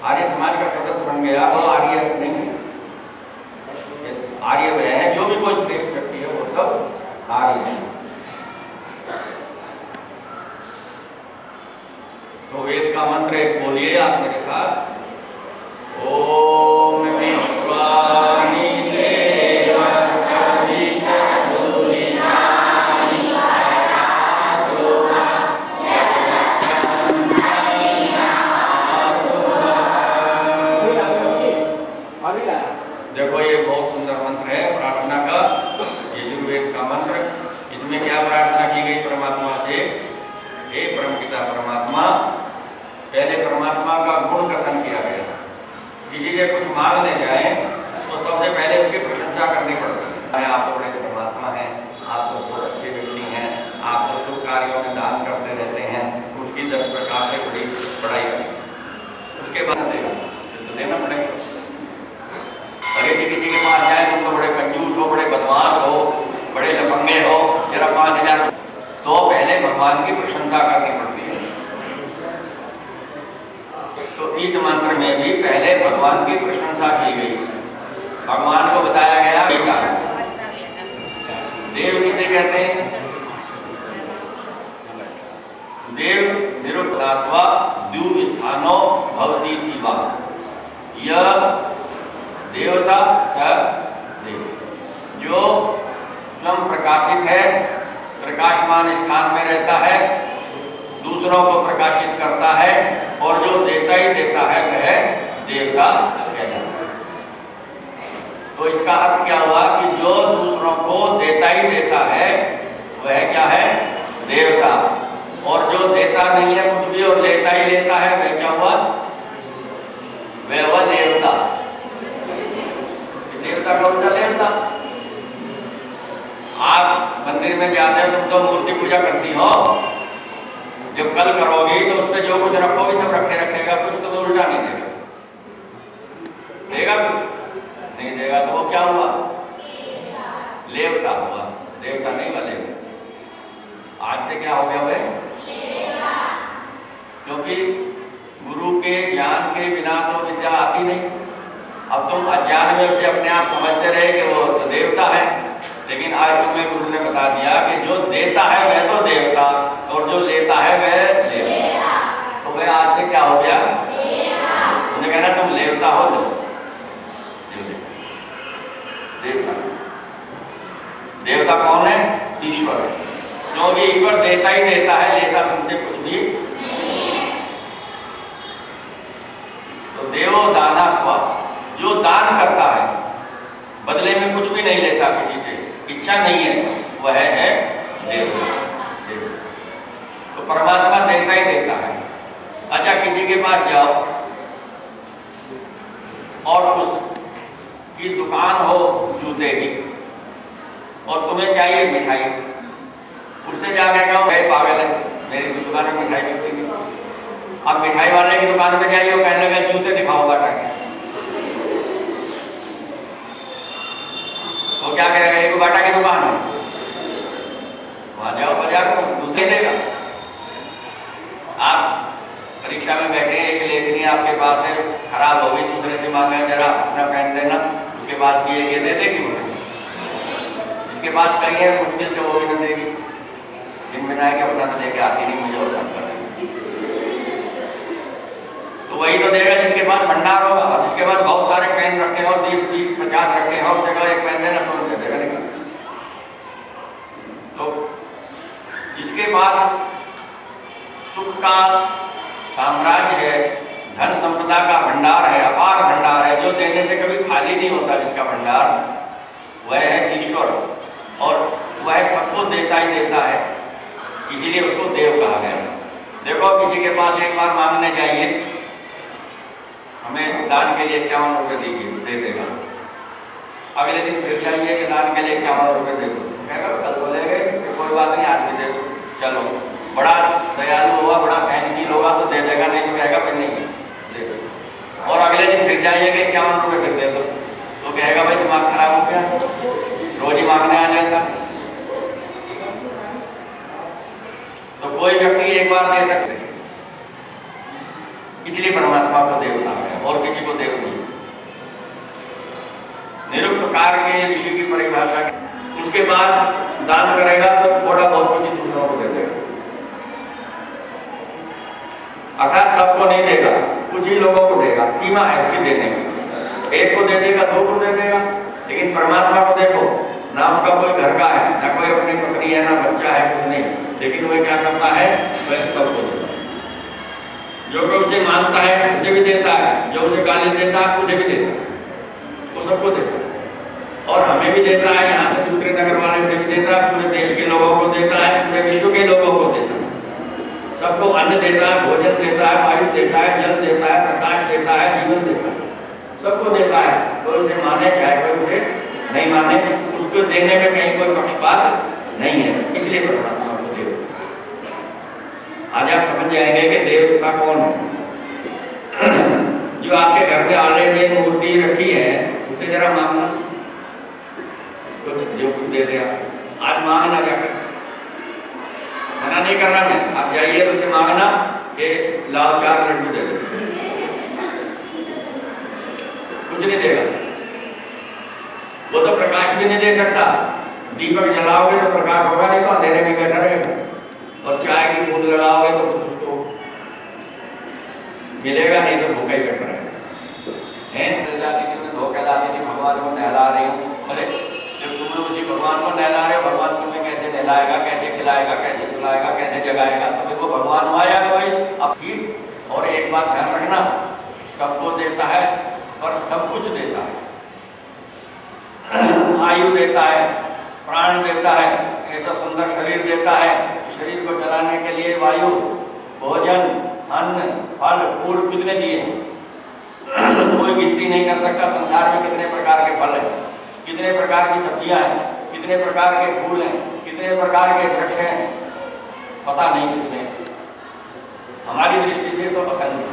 आर्य समाज का सदस्य बन गया वो आर्य नहीं है, आर्य वह है जो भी कोई श्रेष्ठ व्यक्ति है वो सब आर्य है। तो वेद का मंत्र एक बोलिए आप मेरे साथ, ओम विश्वानि देव सविता सुरिनानि आसुवा देखो ये बहुत सुंदर मंत्र है प्रार्थना का, यजुर्वेद का मंत्र। इसमें क्या प्रार्थना की गई परमात्मा से, हे परमपिता परमात्मा, पहले परमात्मा का गुण कथन किया गया। किसी से कुछ मांगने जाए तो सबसे पहले उसकी प्रशंसा करनी पड़ती है। आप तो बड़े परमात्मा हैं, आप तो बहुत अच्छे व्यक्ति हैं, आप तो शुभ कार्यों में दान करते रहते हैं, उसकी 10 प्रकार से बड़ी बड़ाई करें, उसके बाद देना पड़ेगा। अगर किसी के पास जाए तुम तो बड़े कंजूस हो, बड़े बदमाश हो, बड़े लफंगे हो, जरा 5000, तो पहले भगवान की प्रशंसा करनी पड़ती है। तो इस मंत्र में भी पहले भगवान की प्रशंसा की गई, भगवान को बताया गया बेटा। देव किसे कहते हैं, देव निरुक्तात्वा द्यू स्थानो भवती थीवा, यह देवता सर देव जो स्वयं प्रकाशित है, प्रकाशमान स्थान में रहता है, दूसरों को प्रकाशित करता है, और जो देता ही देता है वह देवता कहलाता है। तो इसका अर्थ क्या हुआ कि जो दूसरों को देता ही देता है वह क्या है, देवता, और जो देता नहीं है कुछ भी और लेता ही लेता है वह क्या हुआ, वह देवता। देवता का उल्टा देवता। आप मंदिर में जाते हो, तुम तो मूर्ति पूजा करती हो, जब कल करोगी तो उस पर जो कुछ रखोगे सब रखे रखेगा, कुछ तो उल्टा नहीं देगा, देगा कुछ नहीं देगा, तो वो क्या हुआ, लेवता हुआ, देवता नहीं हुआ लेवता। आज से क्या हो गया वह, क्योंकि गुरु के ज्ञान के बिना तो विद्या आती नहीं। अब तुम अज्ञान में उसे अपने आप समझते रहे कि वो तो देवता है, लेकिन आज तुम्हें गुरु ने बता दिया कि जो देता है वह तो देवता, और जो लेता है वह देवता। तो वह आज से क्या हो गया, उन्हें कहना तुम लेवता हो, देवता। देवता कौन है, ईश्वर, क्योंकि ईश्वर देता ही देता है, लेता तुमसे कुछ भी। तो देवो दानात्वा, जो दान करता है बदले में कुछ भी नहीं लेता, किसी से इच्छा नहीं है, वह है देवता। तो परमात्मा देता ही देता है। अच्छा, किसी के पास जाओ और उसकी दुकान हो जूते की, और तुम्हें चाहिए मिठाई, उससे जाके कहो भाई पागल है, मेरी दुकान में मिठाई मिलती है। अब मिठाई वाले की दुकान में जाइए, वो कहने लगे जूते दिखाओ बाटा के, तो क्या करेगा, एक बाटा की दुकान है, वहां जाओ बाजार में, दूसरे देगा। आप परीक्षा में बैठे, एक लेखनी आपके पास है, खराब हो गई, दूसरे से मांगा जरा अपना पेन देना, उसके पास ये दे देगी मुझे, इसके पास कहीं है मुश्किल से वो भी न देगी, जिनमें ना कि अपना तो लेके आती नहीं, मुझे और काम कर देगी। तो वही तो देगा जिसके पास भंडार होगा, जिसके पास बहुत सारे पेन रखे हो, 20, 50 रखे हो, उससे कहो एक पेन देना, तो दे देगा नहीं। तो जिसके पास सुख का साम्राज्य है, धन संपदा का भंडार है, अपार भंडार है, जो देने से कभी खाली नहीं होता, जिसका भंडार, वह है ईश्वर, और वह सबको देता ही देता है, इसीलिए उसको देव कहा गया। देखो, किसी के पास एक बार मांगने जाइए, हमें दान के लिए 51 रुपये दीजिए, दे देगा। अगले दिन फिर जाइए कि दान के लिए 51 रुपये दे दो, कहेगा कल बोलेंगे कोई बात नहीं, आज भी दे दो, चलो, बड़ा दयालु होगा, बड़ा सहनशील होगा तो दे देगा, नहीं तो कहेगा फिर नहीं दे दो। और अगले दिन फिर जाइए कि 51 रुपये फिर दे दो, तो कहेगा भाई दिमाग खराब हो गया, रोज ही मांगने आ जाता। तो कोई व्यक्ति एक बार दे सकते, इसलिए परमात्मा को देव नाम है और किसी को देव नहीं। निरुक्तकार के ऋषि की परिभाषा। उसके बाद दान करेगा तो थोड़ा बहुत किसी दूसरों को दे देगा, अर्थात सबको नहीं देगा, कुछ ही लोगों को देगा, सीमा है उसकी देने की। एक को दे देगा, दो को दे देगा, लेकिन परमात्मा को देखो ना, उसका कोई घर का है ना, कोई अपनी पत्नी है ना बच्चा है, कुछ नहीं, लेकिन वह क्या करता है, वह सबको देता है। जो कोई उसे मानता है उसे भी देता है, जो उसे गाली देता है उसे भी देता है, वो सबको देता है। और हमें भी देता है, यहाँ से दूसरे नगर वाले से भी देता है, पूरे देश के लोगों को देता है, पूरे विश्व के लोगों को देता है, सबको अन्न देता है, भोजन देता है, वायु देता है, जल देता है, प्रकाश देता है, जीवन देता है, सबको देता है। कोई उसे माने चाहे कोई उसे नहीं माने, उसको देने में कहीं कोई पक्षपात नहीं है, इसलिए परमात्मा को देव। आज आप समझ जाएंगे कि देव का कौन है। जो आपके घर में ऑलरेडी मूर्ति रखी है उसे जरा मांगना, कुछ जो कुछ दे दिया, आज मांगना जाकर, मना नहीं करना है, आप जाइए उसे मांगना कि लाओ 4 लड्डू दे दो, कुछ नहीं देगा। वो तो प्रकाश भी नहीं दे सकता, दीपक जलाओगे तो प्रकाश होगा, नहीं तो अंधेरे में बैठा रहेगा। और चाय की बूंद लगाओगे तो उसको मिलेगा, नहीं तो भूखा ही बैठा रहेगा। धोखा लाती थी, भगवान को नहला रही हूँ, बोले जब तुम लोग उसी भगवान को नहला रहे हो, भगवान तुम्हें कैसे नहलाएगा, कैसे खिलाएगा, कैसे सुलाएगा, कैसे जगाएगा, तुम्हें को भगवान आया कोई अब ठीक। और एक बात ध्यान रखना, सबको देता है और सब कुछ देता है, आयु देता है, प्राण देता है, ऐसा सुंदर शरीर देता है, शरीर को चलाने के लिए वायु, भोजन, अन्न, फल, फूल कितने दिए, कोई गिनती नहीं कर सकता। संसार में कितने प्रकार के फल हैं, कितने प्रकार की सब्जियां हैं, कितने प्रकार के फूल हैं, कितने प्रकार के वृक्ष हैं, पता नहीं कितने। हमारी दृष्टि से तो असंख्य,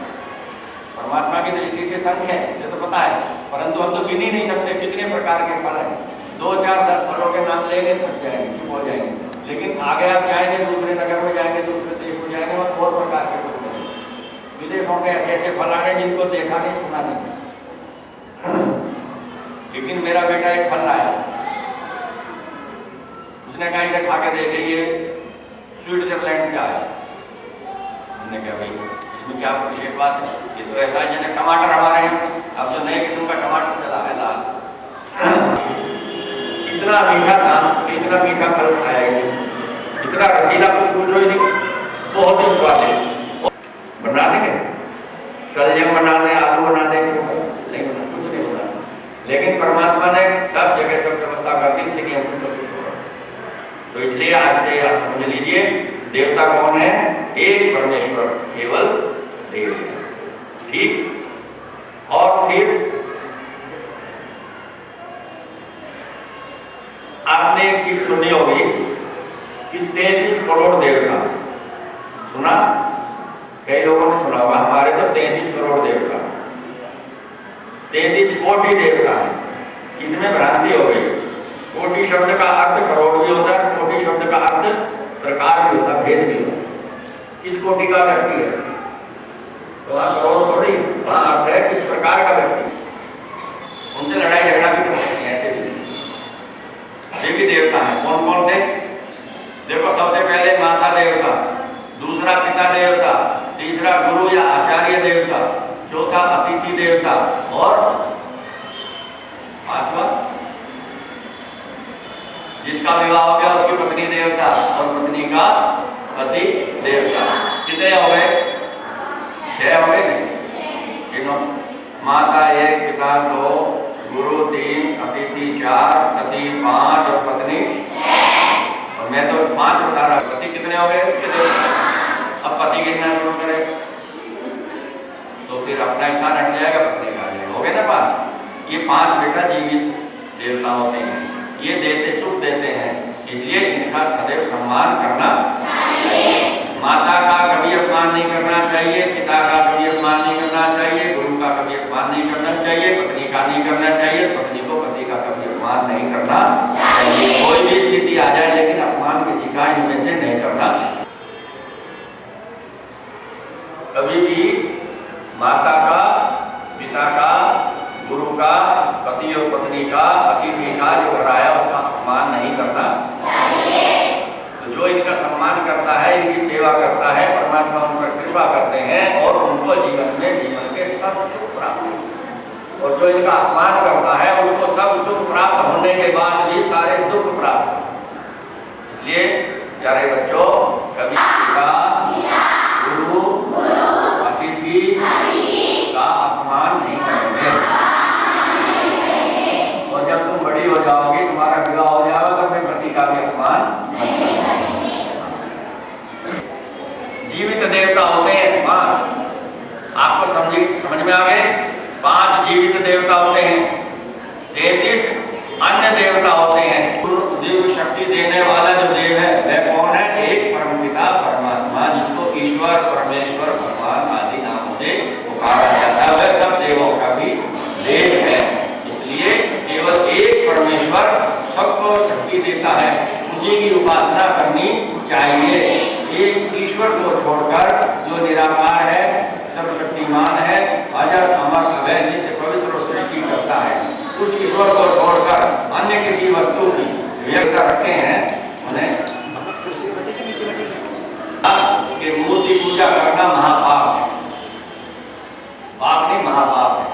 परमात्मा की दृष्टि से संख्य है, ये तो पता है, परंतु हम तो गिन ही नहीं सकते कितने प्रकार के फल हैं। 2, 4, 10 फलों के नाम लेंगे थक जाएंगे, चुप हो जाएंगे, लेकिन आगे आप जाएंगे, दूसरे नगर में जाएंगे, दूसरे देश में जाएंगे और प्रकार के फल हैं। विदेशों के ऐसे ऐसे फल आ रहे जिनको देखा नहीं, सुना नहीं। लेकिन मेरा बेटा एक फल लाया, उसने कहा इसे खा के देखे, ये स्विट्जरलैंड से आया। हमने कहा भाई इसमें क्या विशेष बात है, ये तो ऐसा है जैसे टमाटर हमारे हैं, अब जो नए किस्म का टमाटर चला है लाल, इतना मीठा था, इतना मीठा फल खाया, इतना रसीला, कुछ पूछो ही नहीं, बहुत ही स्वादिष्ट। बना देंगे शलजम, बना दे, आलू बना दे, नहीं बना, कुछ नहीं बना। लेकिन परमात्मा ने सब जगह सब व्यवस्था करके इसीलिए हमसे सब कुछ हो रहा। तो इसलिए आज से आप समझ लीजिए देवता कौन है, एक परमेश्वर केवल देव, ठीक। और फिर आपने एक चीज सुनी होगी कि 33 करोड़ देवता, सुना? कई लोगों ने सुना होगा, हमारे तो 33 करोड़ देवता, 33 कोटि देवता है। इसमें भ्रांति हो गई। कोटि शब्द का अर्थ करोड़ भी होता है, कोटि शब्द का अर्थ प्रकार भी होता है, भेद भी होता है। किस कोटि का व्यक्ति है तो वहां करोड़ थोड़ी, वहां अर्थ है किस प्रकार का व्यक्ति। उनसे लड़ाई झगड़ा भी करते हैं, ऐसे भी देवता है। कौन कौन थे देखो, सबसे पहले माता देवता, दूसरा पिता देवता, तीसरा गुरु या आचार्य देवता, चौथा अतिथि देवता और पांचवा जिसका विवाह हो गया उसकी पत्नी देवता और पत्नी का पति देवता। कितने हो गए? 6 हो गए। तीनों, माता 1, पिता 2, गुरु 3, अतिथि 4, सती 5 और पत्नी 6। और मैं तो 5 बता रहा। पति कितने हो गए? अब पति गिनना शुरू करें तो फिर अपना स्थान हट जाएगा, पत्नी का हो गए ना 5। ये 5 बेटा जीवित देवता होते हैं, ये देते सुख देते हैं, इसलिए इनका सदैव सम्मान करना चाहिए। माता का कभी अपमान नहीं करना चाहिए, पिता का कभी अपमान नहीं करना चाहिए, गुरु का कभी अपमान नहीं करना चाहिए, पत्नी का नहीं करना चाहिए, पत्नी को पति का कभी अपमान नहीं करना चाहिए। कोई भी स्थिति आ जाए लेकिन अपमान किसी का इनमें से नहीं करना। कभी भी माता का, पिता का, गुरु का, पति और पत्नी का, अतिथि का जो घर आया उसका अपमान नहीं करना। तो जो इसका सम्मान करता है, इनकी सेवा करता है, परमात्मा उन पर कृपा करते हैं और उनको जीवन के सब सुख प्राप्त। और जो इनका अपमान करता है उसको सब सुख प्राप्त होने के बाद भी सारे दुख प्राप्त। इसलिए प्यारे बच्चों, कभी पिता, गुरु, अतिथि का अपमान नहीं करेंगे। और जब तुम बड़ी हो जाओगी, तुम्हारा विवाह हो जाएगा, तो अपने पति का भी अपमान मत करना। जीवित देवता होते हैं 5, आपको समझ में आ गए? 5 जीवित देवता होते हैं, 33 अन्य देवता होते हैं। दिव्य शक्ति देने वाला जो देव है वह कौन है? एक परमपिता परमात्मा, जिसको ईश्वर, परमेश्वर, भगवान आदि नामों से पुकारा जाता है, वह सब देवों का भी देव है। इसलिए केवल एक परमेश्वर सबको शक्ति देता है, उसी की उपासना करनी चाहिए। एक ईश्वर को छोड़कर जो निराकार है, सर्वशक्तिमान है, अजर अमर अभय नित्य पवित्र सृष्टि करता है, उस ईश्वर को छोड़कर अन्य किसी वस्तु की व्यवस्था रखते हैं, उन्हें कि मूर्ति पूजा करना महापाप है। पाप नहीं, महापाप है।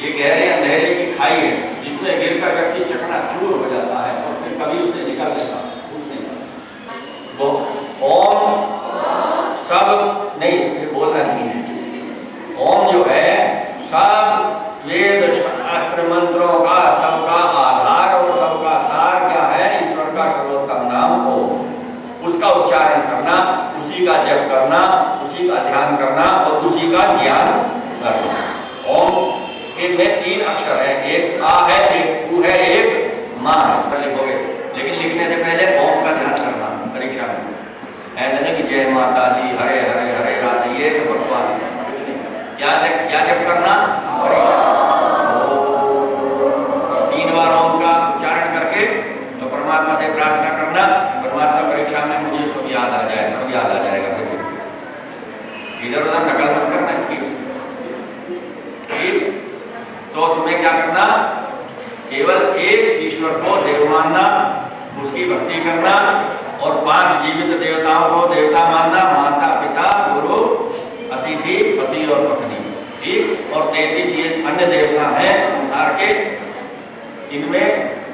ये गहरे अंधेरे की खाई है जिसमें गिरकर व्यक्ति चकनाचूर हो जाता है और फिर कभी उससे निकल लेगा वो ओम सब नहीं बोलना नहीं है। ओम जो है सब वेद शास्त्र मंत्रों का सबका आधार और सबका सार क्या है? ईश्वर का सर्वोत्तम नाम हो, उसका उच्चारण करना, उसी का जप करना, उसी का ध्यान करना और उसी का ज्ञान करना। ओम के में 3 अक्षर है, एक आ है, एक ऊ है, एक मां है। लिखोगे, लेकिन लिखने से पहले ओम का ध्यान करना परीक्षा में। ऐसा नहीं कि जय माता दी, हरे हरे हरे राधे, ये सब बकवास है, कुछ नहीं। क्या जप करना? 3 बार ओम का उच्चारण करके तो परमात्मा से प्रार्थना करना, परमात्मा परीक्षा में मुझे सब याद आ जाएगा, सब याद आ जाएगा। इधर उधर नकल मत करना इसकी। ठीक, तो तुम्हें क्या करना? केवल एक ईश्वर को देव मानना, उसकी भक्ति करना और 5 जीवित देवताओं को देवता मानना, माता, पिता, गुरु, अतिथि, पति और पत्नी। ठीक, और 33 अन्य देवता हैं संसार के, इनमें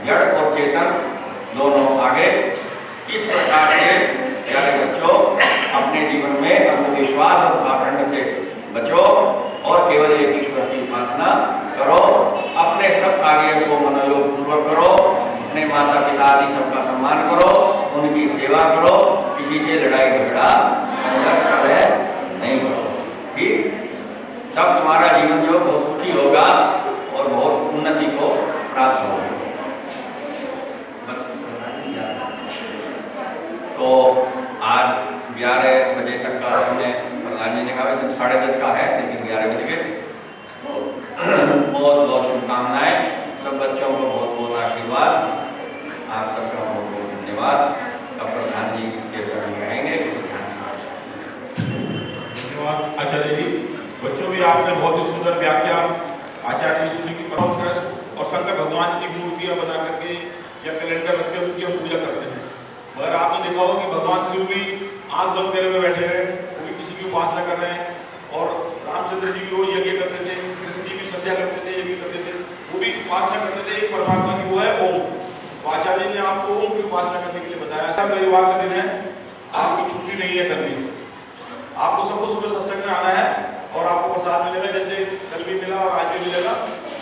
जड़ और चेतन दोनों आगे। इस प्रकार से प्यारे बच्चों, अपने जीवन में अंधविश्वास और पाखंड से बचो और केवल एक ईश्वर की उपासना करो। अपने सब कार्यों को मनोयोग पूर्वक करो, अपने माता पिता आदि सबका सम्मान करो, उनकी सेवा करो, किसी से लड़ाई झगड़ा संघर्ष नहीं करो। ठीक, तब तुम्हारा जीवन जो बहुत सुखी होगा और बहुत उन्नति को प्राप्त होगा। तो आज 11 बजे तक का हमने प्रधान जी ने कहा 10:30 का है, लेकिन 11 बज गए। तो बहुत बहुत शुभकामनाएं, सब बच्चों को बहुत बहुत आशीर्वाद, आप सबका बहुत बहुत धन्यवाद। अब प्रधान जी के शरण में रहेंगे। धन्यवाद आचार्य जी। बच्चों भी आपने बहुत ही सुंदर व्याख्या आचार्य जी की परम और शंकर भगवान की मूर्तियां बना करके या कैलेंडर रख के उनकी हम पूजा करते हैं। मगर आपने देखा होगा कि भगवान शिव भी आंख बंद करे हुए बैठे हैं, वो भी किसी की उपासना कर रहे हैं। और रामचंद्र जी रोज यज्ञ करते थे, कृष्ण जी भी संध्या करते थे, यज्ञ करते थे, वो भी उपासना करते थे एक परमात्मा की, वो है ओम। तो आचार्य ने आपको ओम की उपासना करने के लिए बताया। सब रविवार का दिन है, आपकी छुट्टी नहीं है कल भी, आपको सबको सुबह सत्संग में आना है और आपको प्रसाद मिलेगा, जैसे कल भी मिला और आज भी मिलेगा।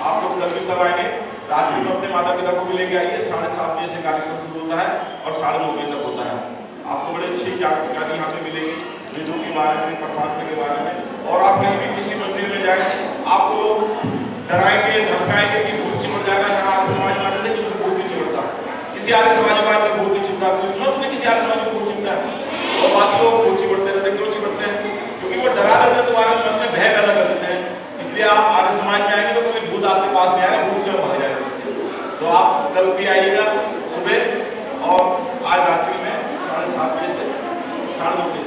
आप लोग कल भी सब आएंगे। रात्रि में अपने माता पिता को भी लेके आइए। 7:30 बजे से कार्यक्रम शुरू होता है और 9:30 बजे तक होता है। आपको बड़े अच्छी जानकारी यहाँ पे मिलेगी वेदों के बारे में, परमात्मा के बारे में। और आप कहीं भी किसी मंदिर में जाए, आपको लोग डराएंगे, धमकाएंगे कि भूत चिपट जाएगा। यहाँ आर्य समाजवाद से किसी को भूत नहीं चिपटता, किसी आर्य समाजवाद में भूत नहीं चिपटा। तो सुनो तुमने किसी आर्य समाज को भूत चिपटा है, और बाकी लोग भूत चिपटते रहते। क्यों चिपटते हैं? क्योंकि वो डरा देते हैं, तुम्हारे मन में भय पैदा कर देते हैं। इसलिए आप आर्य समाज में आएंगे तो कभी भूत आपके पास नहीं आएगा, भूत से भाग जाएगा। तो आप कल भी आइएगा सुबह और आज रात्रि में 7:30 बजे से 9:30 बजे।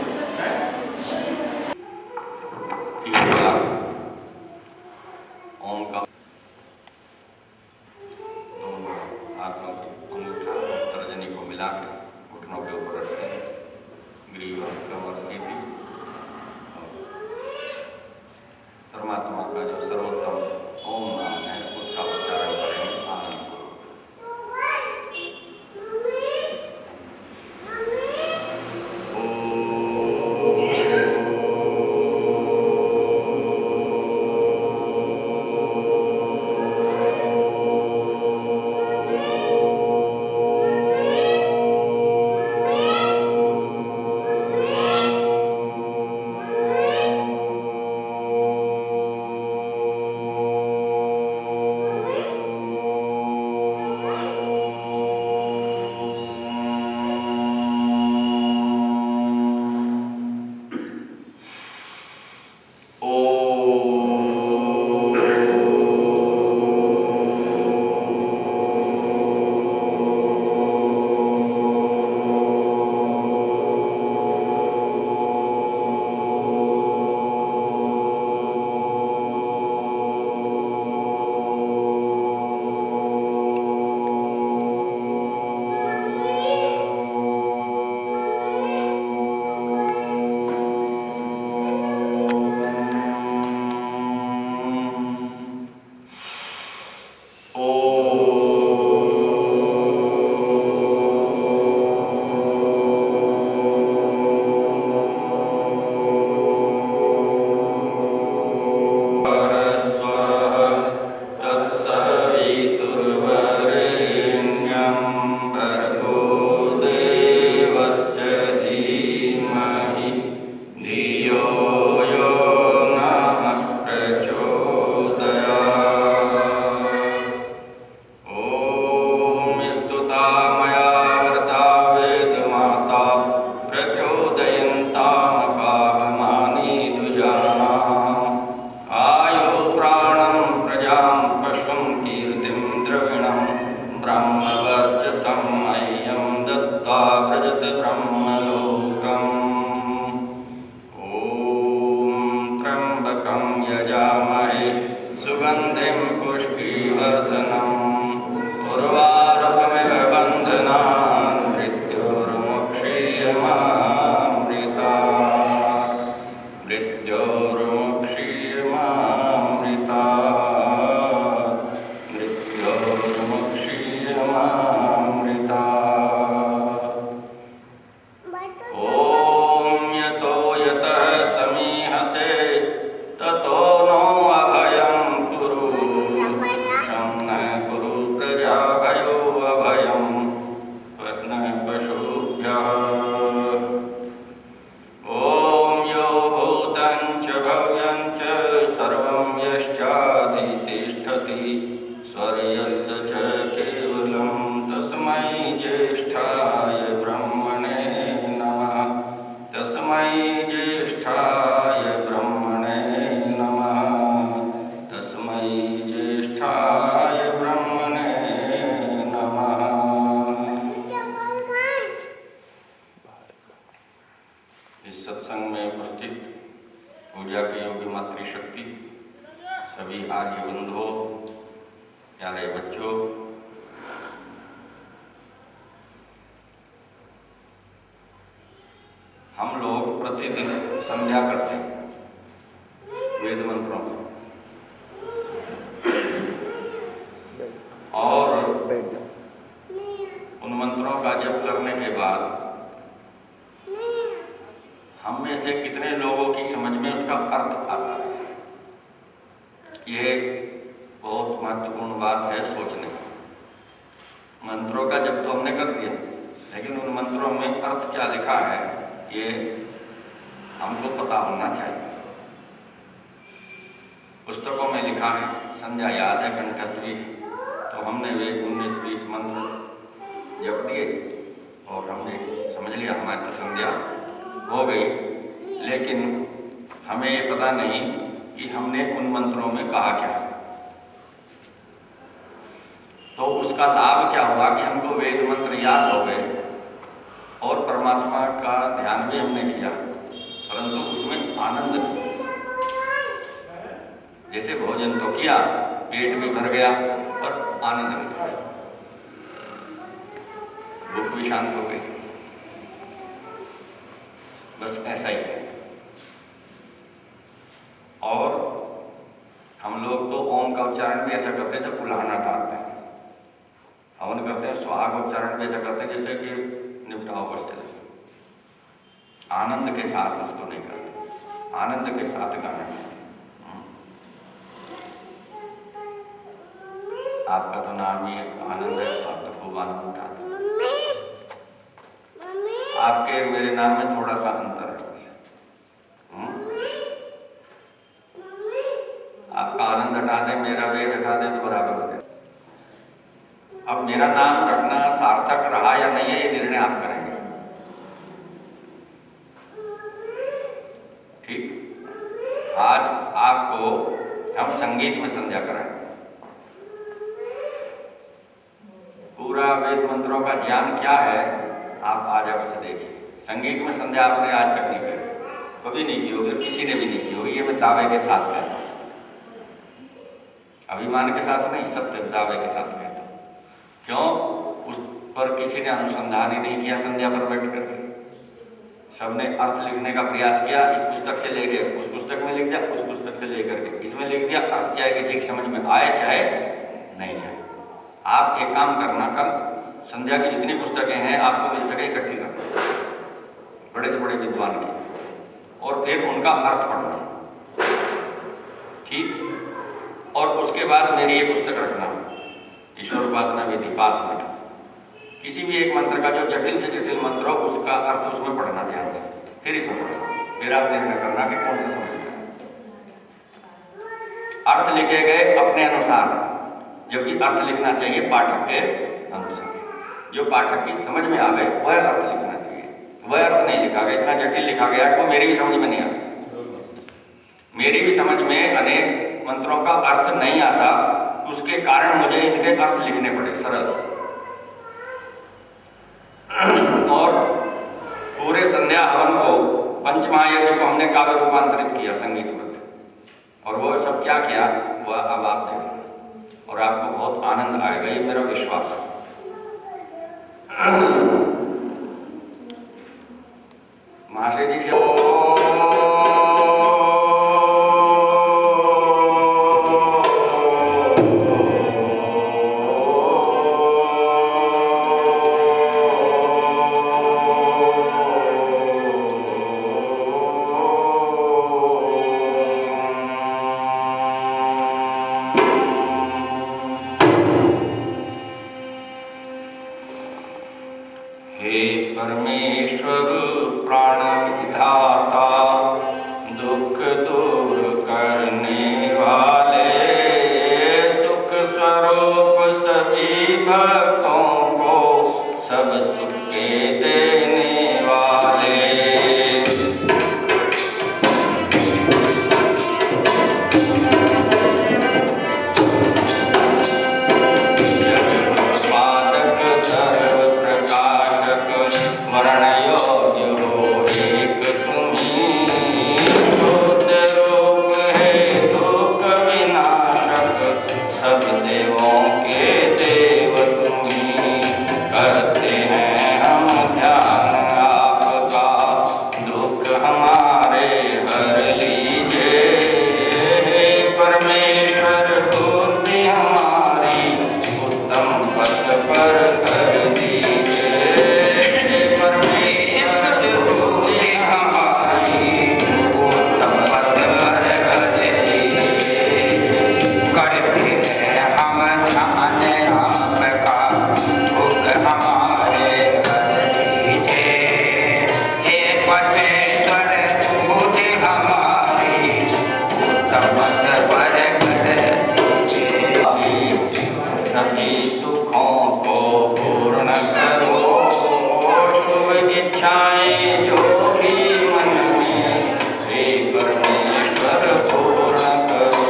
सुगन्धिं पुष्टिवर्धनम् उर्वारुकमिव बन्धनान् मृत्योर्मुक्षीयमामृतात् हम लोग प्रतिदिन संध्या करते हैं वेद मंत्रों से, और उन मंत्रों का जप करने के बाद हम में से कितने लोगों की समझ में उसका अर्थ आता है, ये बहुत महत्वपूर्ण बात है सोचने की। मंत्रों का जप तो हमने कर दिया, लेकिन उन मंत्रों में अर्थ क्या लिखा है ये हमको पता होना चाहिए। पुस्तकों में लिखा है, संध्या याद है, कंठस्थ भी, तो हमने वे 19-20 मंत्र जप दिए और हमने समझ लिया हमारी तो संध्या हो गई। लेकिन हमें ये पता नहीं कि हमने उन मंत्रों में कहा क्या, तो उसका लाभ क्या हुआ कि हमको वेद मंत्र याद हो गए और परमात्मा का ध्यान भी हमने किया, परंतु उसमें आनंद नहीं। जैसे भोजन तो किया, पेट भी भर गया और आनंद नहीं था, भूख भी शांत हो गई, बस ऐसा ही है। और हम लोग तो ओम का उच्चारण भी ऐसा करते हैं जब बुलाना चाहते हैं, हवन करते हैं, स्वाहा का उच्चारण भी ऐसा करते हैं जैसे कि निपटाओ बस चले, आनंद के साथ उसको नहीं करते, आनंद के साथ गाना चाहिए। आपका तो नाम ही आनंद है, आप तो खूब आनंद उठाते हैं। आपके मेरे नाम में थोड़ा सा अंतर है। आपका आनंद हटा दे, मेरा वेद हटा दे तो बराबर हो जाए। अब मेरा नाम रखना सार्थक रहा या नहीं है ये निर्णय आप करेंगे, ठीक। आज आपको हम संगीत में संध्या कराएंगे, पूरा वेद मंत्रों का ज्ञान क्या है आप आज अवश्य देखिए। संगीत में संध्या आपने आज तक नहीं की, कभी नहीं की होगी, किसी ने भी नहीं की होगी, ये मैं दावे के साथ कहता हूँ, अभिमान के साथ नहीं, सत्य दावे के साथ कहता हूँ। क्यों? उस पर किसी ने अनुसंधान ही नहीं किया संध्या पर बैठ करके, सबने अर्थ लिखने का प्रयास किया, इस पुस्तक से लेके उस पुस्तक में लिख दिया, उस पुस्तक से लेकर के इसमें लिख दिया, अर्थ चाहे किसी की समझ में आए चाहे नहीं आए। आप एक काम करना, कल संध्या की जितनी पुस्तकें हैं आपको मिल सके इकट्ठी करना, बड़े से बड़े विद्वान की, और फिर उनका अर्थ पढ़ना, ठीक। और उसके बाद मेरी ये पुस्तक रखना, ईश्वर उपासना विधि 5 मिनट, किसी भी एक मंत्र का जो जटिल से जटिल मंत्र हो उसका अर्थ उसमें पढ़ना ध्यान से, फिर इसमें पढ़ना, फिर आप निर्णय करना कि कौन सा समझना। अर्थ लिखे गए अपने अनुसार, जबकि अर्थ लिखना चाहिए पाठक के अनुसार, जो पाठक की समझ में आवे वह अर्थ लिखना चाहिए, वह अर्थ नहीं लिखा गया, इतना जटिल लिखा गया कि मेरी भी समझ में नहीं आता। मेरी भी समझ में अनेक मंत्रों का अर्थ नहीं आता, उसके कारण मुझे इनके अर्थ लिखने पड़े सरल। और पूरे संध्या हवन को पंचमहायज्ञ को हमने काव्य रूपांतरित किया संगीत में, और वो सब क्या किया, हुआ अब आप देखें और आपको बहुत आनंद आएगा, ये मेरा विश्वास है। महाशय जी से परमेश्वर प्राण विधाता, दुख दूर करने वाले, सुख स्वरूप सभी भक्तों को सब सुख के देने वाले। वर्ण योग्य हो एक तुम्हीं, बुद्ध रूप है दुख विनाशक, सब देवों के देव तुम्हीं। करते हैं हम ध्यान आपका, दुख हमारे हर लीजिए। परमेश्वर बुद्धि हमारी उत्तम पथ पर कर दीजिए। सभी सुखों को पूर्ण करो, शुभ इच्छाएं जो भी मन में, हे परमेश्वर पूर्ण करो।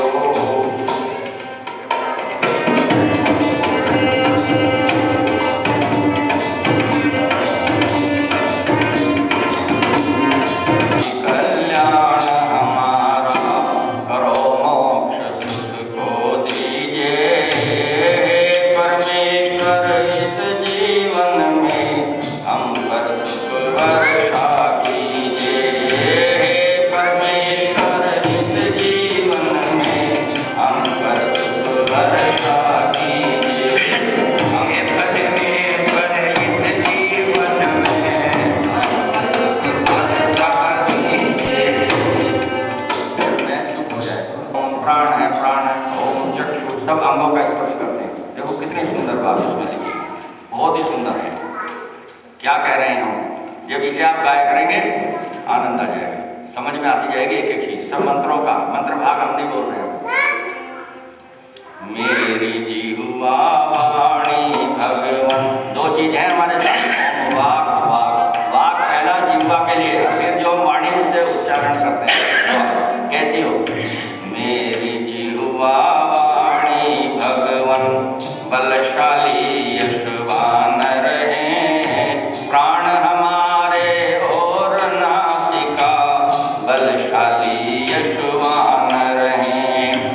कल्याण हमारा करो, मोक्ष सुख को दीजिए। परमेश्वर इस जीवन में हम पर सुख वर्षा कीजिए। परमेश्वर इस जीवन में हम पर सुख वर्षा कीजिए। हमें परमेश्वर इस जीवन में सुख वर्षा कीजिए। मैं चुप हो जाए। ओम प्राण है, प्राण है, ओम चक्षु, सब अंगों का स्पर्श करते हैं। देखो कितनी सुंदर बात उसमें लिखी, बहुत ही सुंदर है। क्या कह रहे हैं हम, जब इसे आप गाया करेंगे आनंद आ जाएगा, समझ में आती जाएगी एक एक चीज। सब मंत्रों का मंत्र भाग हम नहीं बोल रहे हैं। मेरी जिह्वा वाणी भगवान, दो चीज है हमारे साथ, वाक वाक। वाक पहला जिह्वा के लिए, फिर जो वाणी से उच्चारण करते हैं कैसी हो। मेरी जिह्वा वाणी भगवान, बलशाली यशवान रहे, प्राण हमारे और नासिका, बलशाली यशवान रहे।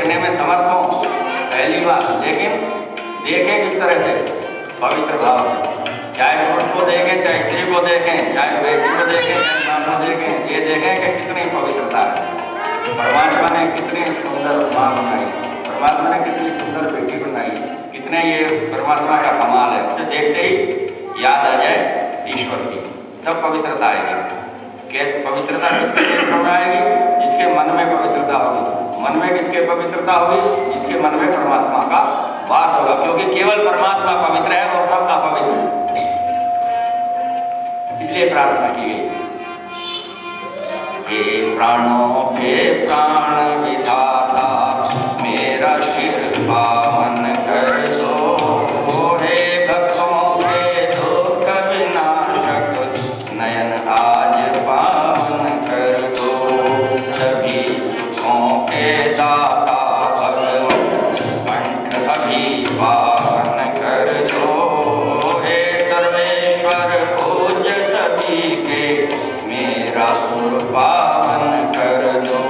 देखने में समर्थ हो, पहली बात, लेकिन देखें किस तरह से, पवित्र भाव से। चाहे पुरुष को देखें, चाहे स्त्री को देखें, चाहे बेटी को देखें, चाहे माँ को देखें, ये देखें कि कितनी पवित्रता है। परमात्मा ने कितनी सुंदर माँ बनाई, परमात्मा ने कितनी सुंदर बेटी बनाई, कितने ये परमात्मा का कमाल है। उसे देखते ही याद आ जाए ईश्वर की, तब पवित्रता आएगी। पवित्रता किसके क्षेत्र में आएगी? जिसके मन में पवित्रता होगी। मन में किसके पवित्रता होगी? जिसके मन में परमात्मा का वास होगा, क्योंकि केवल परमात्मा पवित्र है और सबका पवित्र, इसलिए प्रार्थना की गई। हे प्राणों के प्राण विधाता, मेरा शिर पावन कर दो। हे भक्तों के दुख विनाशक, नयन आज पावन कर दो। सभी सुखों के दाता भगवान, कंठ अभी पावन कर दो। हे सर्वेश्वर पूज्य सभी के, मेरा सुर पावन कर दो।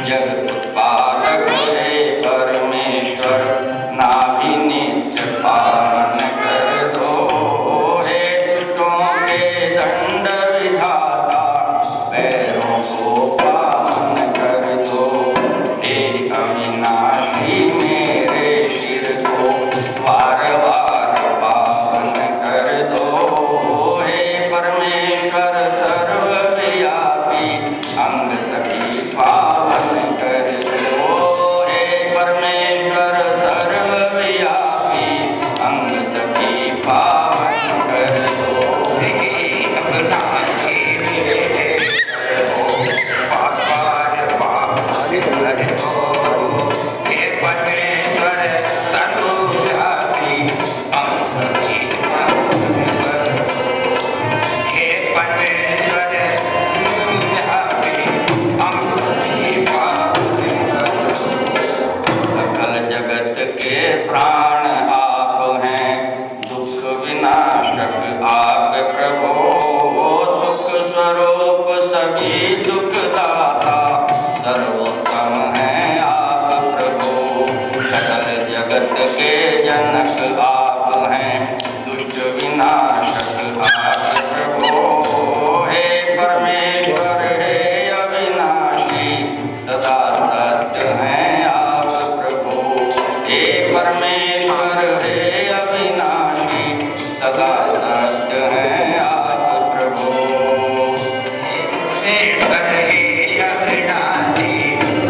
जगत पालक हे परमेश्वर, नाभि नित्य पावन कर दो। हे दुष्टों के दंड विधाता, पैरों को पावन कर दो। हे अविनाशी मेरे शिर को वार वार पावन कर दो। हे परमेश्वर सर्वव्यापी, अंग सभी पावन कर दो। हे परमेश्वर सर्वव्यापी, अंग सभी पावन कर दो। हे अविनाशी मेरे पाप कर दो। हे परमेश्वर सर्वव्यापी, अंग सभी पावन कर दो। हे परमेश्वर सर्वव्यापी, अंग सभी पावन कर दो। सकल जगत के प्राण आप हैं, दुख विनाशक आप प्रभो। सुख स्वरूप सभी सुखदाता, सर्वोत्तम हैं आप प्रभु। सकल जगत के जनक आप हैं, दुष्ट विनाशक आप प्रभु। हे परमेश्वर हे अविनाशी, सदा सत्य हैं आप प्रभु। हे परमेश्वर हे अविनाशी, सदा सत्य हैं आप प्रभु। हे परमेश्वर हे अविनाशी,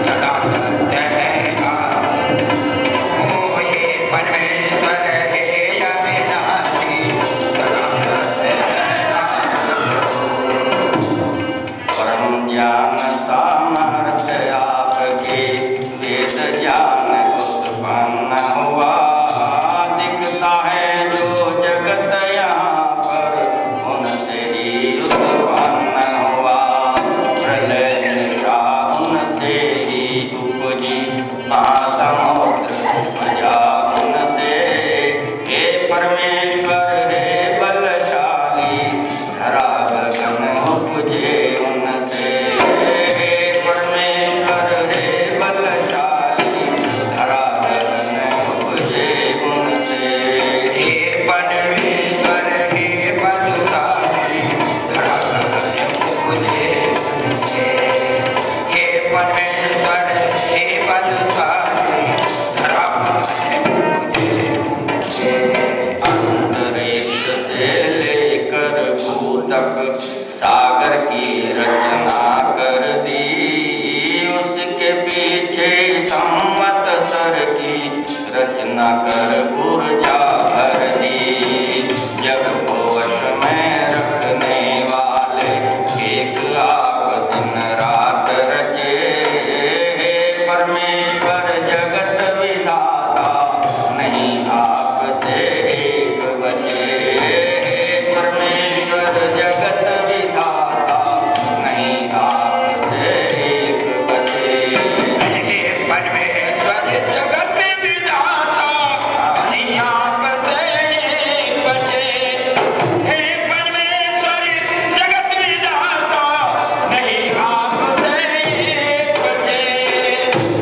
सदा सत्य हैं आप प्रभु। हे परमेश्वर हे अविनाशी, सदा सत्य हैं आप प्रभु। परम ज्ञान सामर्थ्य आपके, वेद ज्ञान उत्पन्न हुआ। दिखता है जो जगत यहाँ पर, उनसे ही उत्पन्न हुआ। प्रलय निशा उनसे ही उपजी, महासमुद्र उपजा उनसे। हे परमेश्वर हे बलशाली, धरा गगन उपजे उनसे। हे परमेश्वर हे बलशाली, धरा गगन उपजे उनसे। हे परमेश्वर हे बलशाली, धरा गगन उपजे उनसे। हे परमेश्वर हे बलशाली, धरा गगन उपजे उनसे। अंतरिक्ष से लेकर भू तक, सागर की रचना कर दी। उसके पीछे संवत्सर की रचना कर ऊर्जा भर दी। जग को वश में रखने वाले, एक आप दिन रात रचे। हे परमेश्वर जगत विधाता, नहीं आपसे एक बचे। हे परमेश्वर जगत विधाता, नहीं आपसे एक बचे। हे परमेश्वर जगत विधाता, नहीं आपसे एक बचे। हे परमेश्वर जगत विधाता, नहीं आपसे एक बचे।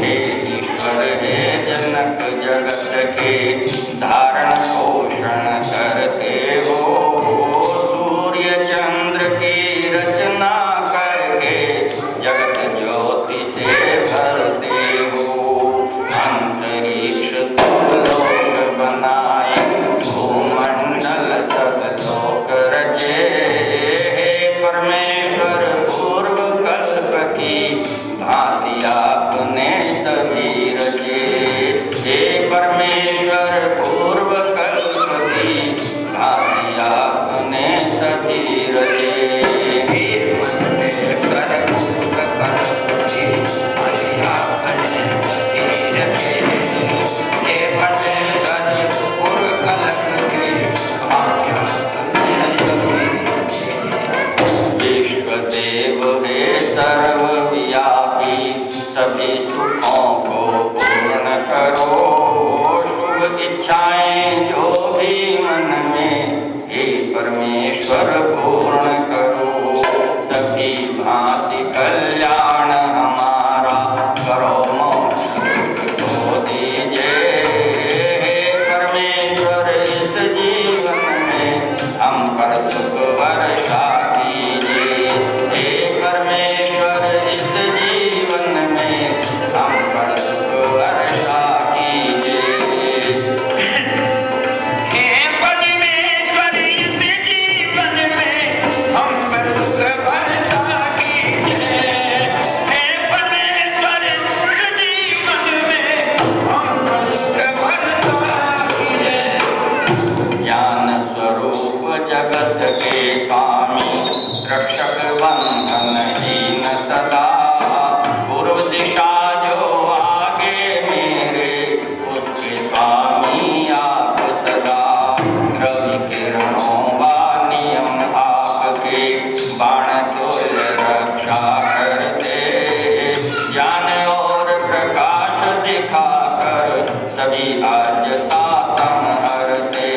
हे ईश्वर जगत के धारण पोषण करते हो। सूर्य चंद्र की रचना करके जगत ज्योति से भरते हो। अंतरिक्ष लोक बनाए, भूमंडल सब लोक रचे। परमेश्वर पूर्व कल्प की भांति आपने सभी रचे। हे परमेश्वर पूर्व कल्प की भांति आपने सभी रचे। हे परमेश्वर पूर्व कल्प की भांति आपने सभी रचे। हे परमेश्वर पूर्व कल्प की भांति आपने सभी रचे। विश्वदेव हे सर्वव्यापी, सभी सुखों को पूर्ण करो। शुभ इच्छाएं जो भी मन में, हे परमेश्वर पूर्ण करो। सभी भांति कल्याण हमारा करो, मोक्ष को दीजिए। हे परमेश्वर इस जीवन में हम पर सुख वर्षा कीजिए। हे परमेश्वर इस जीवन में हम पर सुख वर्षा कीजिए। हे परमेश्वर इस जीवन में हम पर सुख वर्षा कीजिए। हे परमेश्वर इस जीवन में हम पर सुख वर्षा कीजिए। ज्ञान स्वरूप जगत के स्वामी, रक्षक बंधनहीन सदा। पूर्व दिशा जो आगे मेरे, उसके स्वामी आप सदा। रवि किरणों वा नियम आपके, बाण तुल्य रक्षा करते। ज्ञान और प्रकाश दिखाकर सभी आज्ञा तम हरते।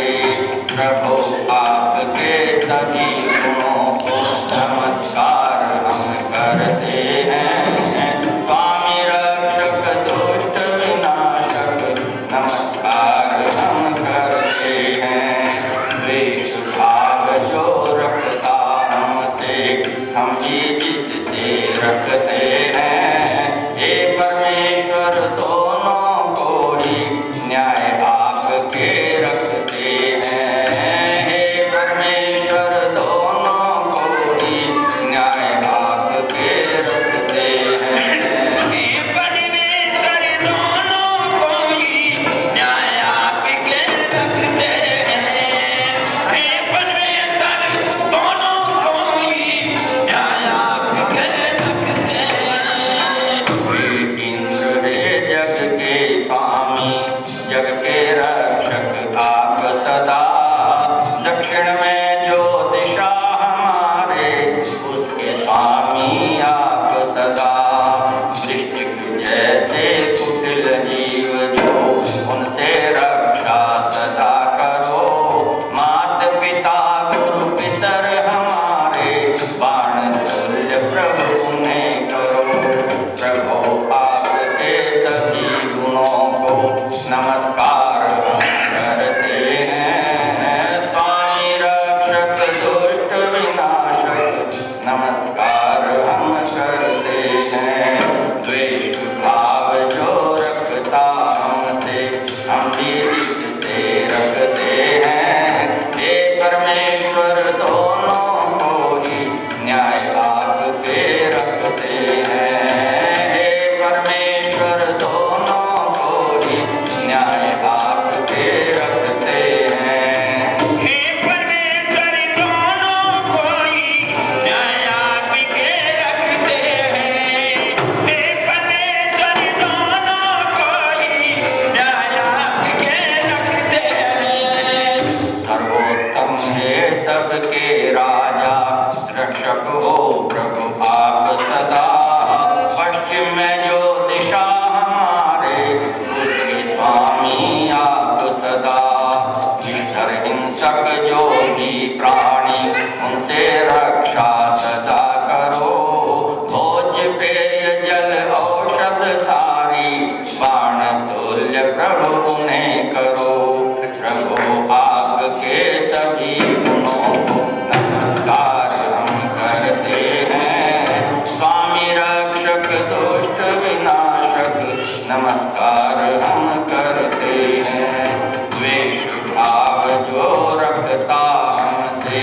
प्रभु आपके सभी गुणों को नमस्कार हम करते हैं। स्वामी रक्षक दुष्ट विनाशक, नमस्कार हम करते हैं। द्वेष भाव जो रखता हमसे, हम भी जिससे रखते हैं। हे परमेश्वर दोनों को ही न्याय आपके रखते हैं। हे परमेश्वर दोनों को ही न्याय आपके रखते हैं। हे परमेश्वर दोनों को ही न्याय आपके रखते हैं। हे परमेश्वर दोनों को ही न्याय आपके रखते हैं। हे इंद्र हे जग के स्वामी, जग तुल्य प्रभु ने करो। प्रभु आपके सभी गुणों को नमस्कार हम करते हैं। स्वामी रक्षक दुष्ट विनाशक नमस्कार हम करते हैं। द्वेष भाव जो रखता हमसे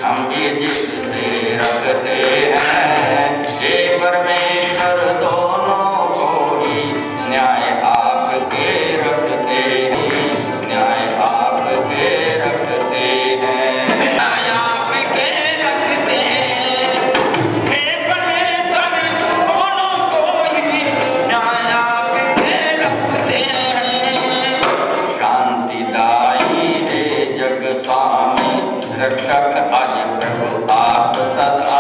हम भी जिससे रखते हैं। हे परमेश्वर दोनों को ही न्याय आपके रखते हैं, न्याय आपके रखते हैं, न्याय आपके रखते हैं। हे परमेश्वर दोनों को ही न्याय आपके रखते हैं। शांतिदायी है जग स्वामी रक्षक आज प्रभु आप सदा।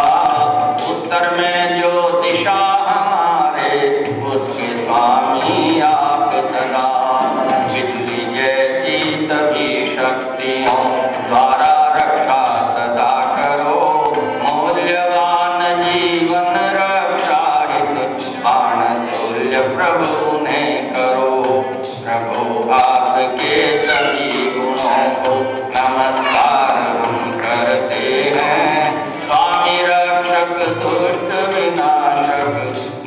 उत्तर में जो दिशा हमारे उसके स्वामी आप सदा। बिजली जैसी सभी शक्तियों द्वारा रक्षा सदा करो। मूल्यवान जीवन रक्षा हित बाण तुल्य प्रभु ने करो। प्रभु आपके सभी गुणों को नमस्कार हम करते हैं। स्वामी रक्षक दुष्ट विनाशक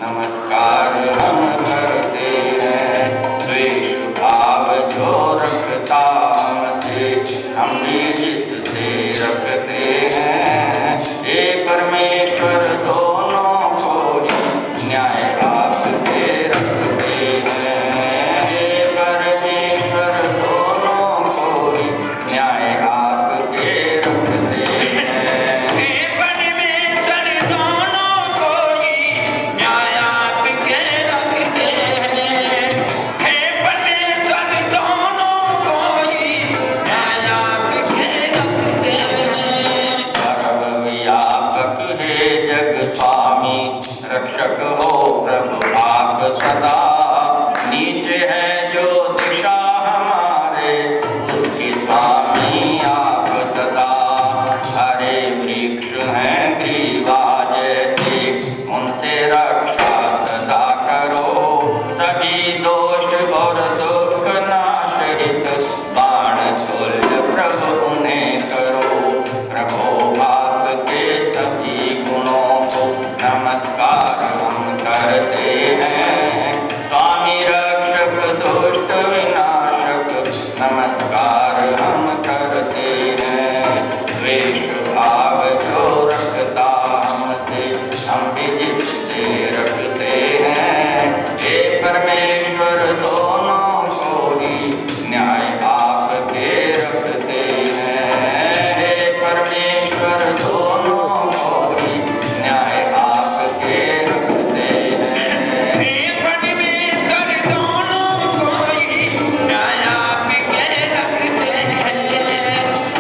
नमस्कार हम करते हैं। द्वेष भाव जो रखता हमसे हम भी जिससे रखते हैं। हे परमेश्वर दोनों को ही न्याय आपके रखते हैं। हे परमेश्वर दोनों को ही न्याय आपके रखते हैं। हे परमेश्वर दोनों को ही न्याय आपके रखते हैं। हे परमेश्वर दोनों को ही न्याय आपके रखते हैं। सर्वव्यापक है जग स्वामी रक्षक हो प्रभु आप सदा। नीचे है जो दिशा हमारे उसके स्वामी आप सदा। हरे वृक्ष हैं ग्रीवा जैसे उनसे रक्षा सदा करो। सभी दोष और दुख नाशहित बाण तुल्य प्रभु ने करो। प्रभु आपके सभी गुणों को नमस्कार हम करते हैं। स्वामी रक्षक दुष्ट विनाशक नमस्कार हम करते हैं। द्वेष भाव जो रखता हमसे हम भी जिससे रखते हैं। हे परमेश्वर दोनों को ही न्याय आपके रखते हैं। हे परमेश्वर दोनों को ही न्याय आपके रखते हैं। हे परमेश्वर दोनों को ही न्याय आपके रखते हैं।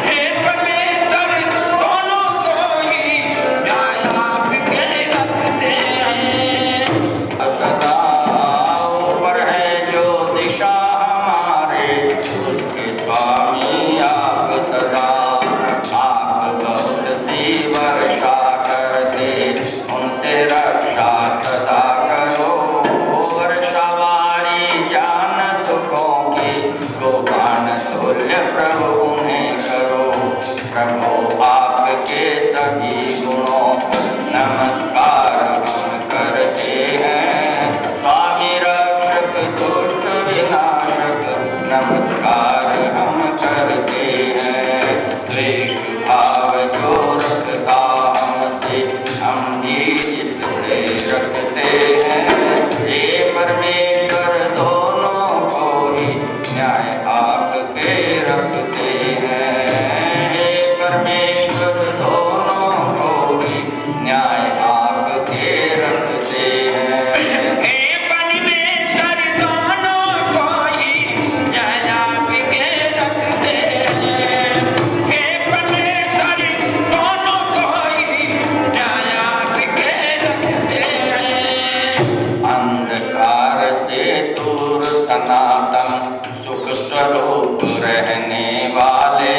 हे परमेश्वर दोनों को ही न्याय आपके रखते हैं। सदा ऊपर है जो दिशा हमारे उसके स्वामी आप सदा। आप बहुत सी वर्षा करते उनसे रक्षा सदा करो। वर्षावारी ज्ञान सुखों की गोबान तुल्य प्रभु ने करो। प्रभु आपके सभी गुणों को नमस्कार हम करते हैं। स्वामी रक्षक दुष्ट विनाशक नमस्कार हम करते हैं। द्वेष भाव जो रखता हमसे हम भी जिससे रखते हैं। हे परमेश्वर दोनों को ही न्याय आपके रखते हैं। हे परमेश्वर दोनों को ही न्याय आपके रखते हैं। हे परमेश्वर दोनों को ही न्याय आपके रखते हैं। हे परमेश्वर दोनों को ही न्याय आपके रखते हैं। अंधकार से दूर सनातन सुख स्वरूप रहने वाले।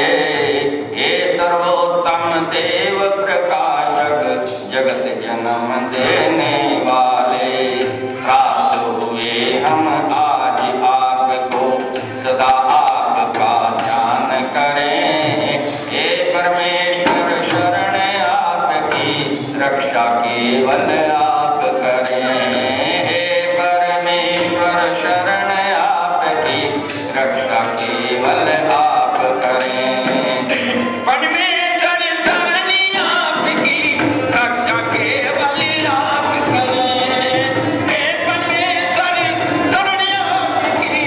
हे सर्वोत्तम देव प्रकाशक जगत जन्म देने वाले। प्राप्त हुए हम आज केवल आप करें। हे परमेश्वर शरण आपकी, रक्षा केवल आप करें। परमेश्वर शरण आपकी, रक्षा केवल आप करें। हे परमेश्वर शरण आपकी,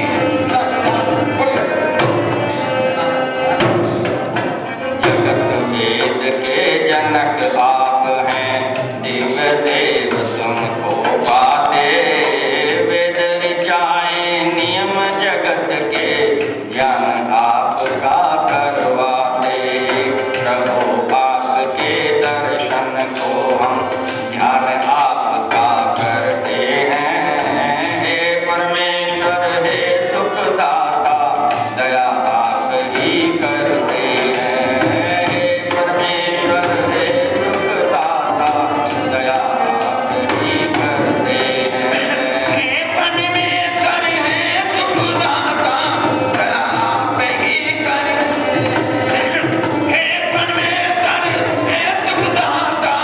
जगत वेद के जनक आप हैं, दिव्य देव तुमको पाते। वेद ऋचाएं नियम जगत के, ज्ञान आपका करवाते। प्रभु आपके दर्शन को हम ध्यान आपका करते हैं। हे परमेश्वर हे सुखदाता, दया आप ही करते हैं। हे परमेश्वर हे सुखदाता, दया आप ही करते हैं। हे परमेश्वर हे सुखदाता, दया आप ही करते हैं। हे परमेश्वर हे सुखदाता,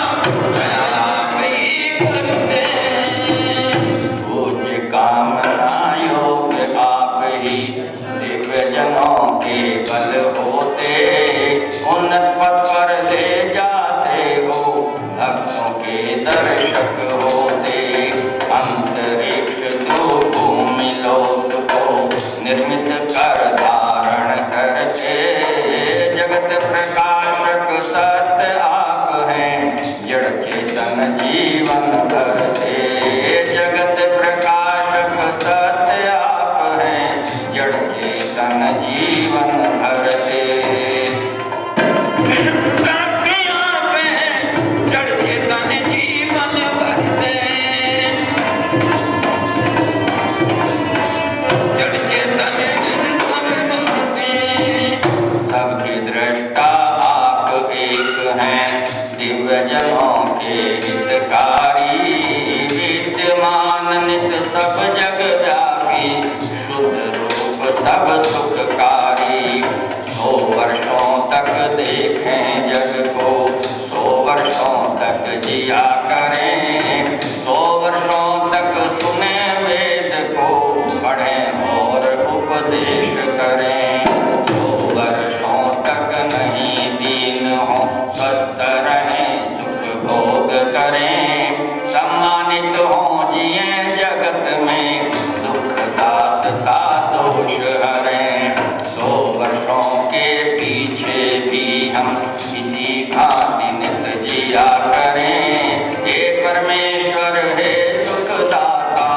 दया आप ही करते हैं। पूज्य कामना योग आप ही, दिव्य जनों के बल होते। उन्नत पथ पर ले जाते हो, भक्तों के दर्शक होते। अंतरिक्ष दो भूमि लोक को निर्मित कर धारण करते। जगत प्रकाशक सत्य आप हैं, जड़ चेतन जीवन भरते। जगत प्रकाशक सत्य आप हैं, जड़ चेतन जीवन भरते। सत्य आप हैं, जड़ चेतन जीवन भरते। जड़ चेतन जीवन भरते। सबके दृष्टा आप एक हैं, दिव्य जनों के हितकारी। विद्यमान नित सब जग व्यापी, शुद्ध रूप सब सुखकारी। 100 वर्षों तक देखें जग को, 100 वर्षों तक जिया करें। 100 वर्षों तक सुने वेद को, पढ़ें और उपदेश करें। 100 वर्षों तक नहीं दीन हो, स्वस्थ रहें सुख भोग करें। सम्मानित हो जिए जगत में, दुख दासता दोष हरें। 100 वर्षों के पीछे भी हम इसी भांति नित जिया करें। हे परमेश्वर हे सुखदाता,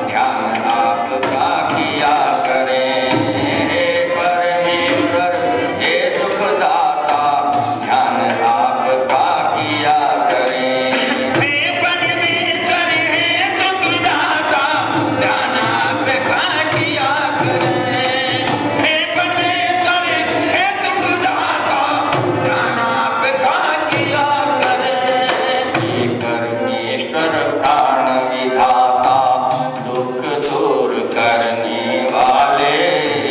ध्यान आपका किया करें। हे परमेश्वर हे सुखदाता, ध्यान आपका किया करें। हे परमेश्वर हे सुखदाता, ध्यान आपका किया करें। हे परमेश्वर हे सुखदाता, ध्यान आपका किया करें। हे परमेश्वर प्राण विधाता, दुख दूर करने वाले।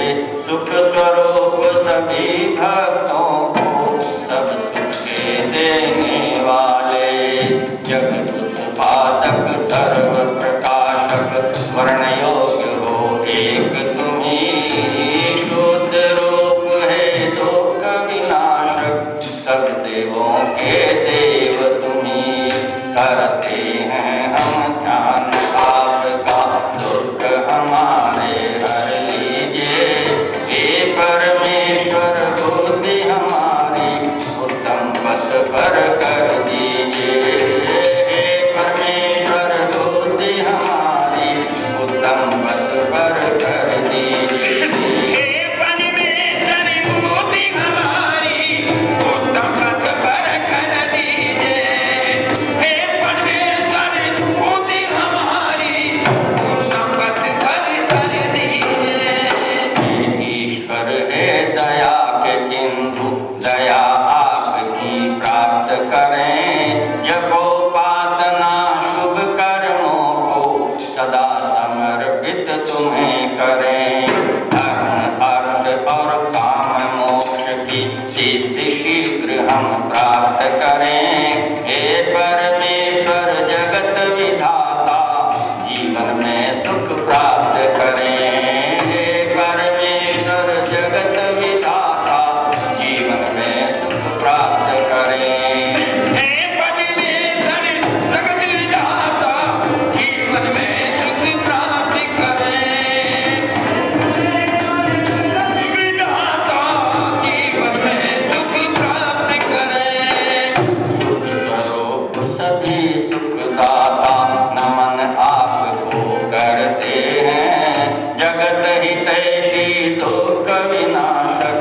हितैषी दुख विनाशक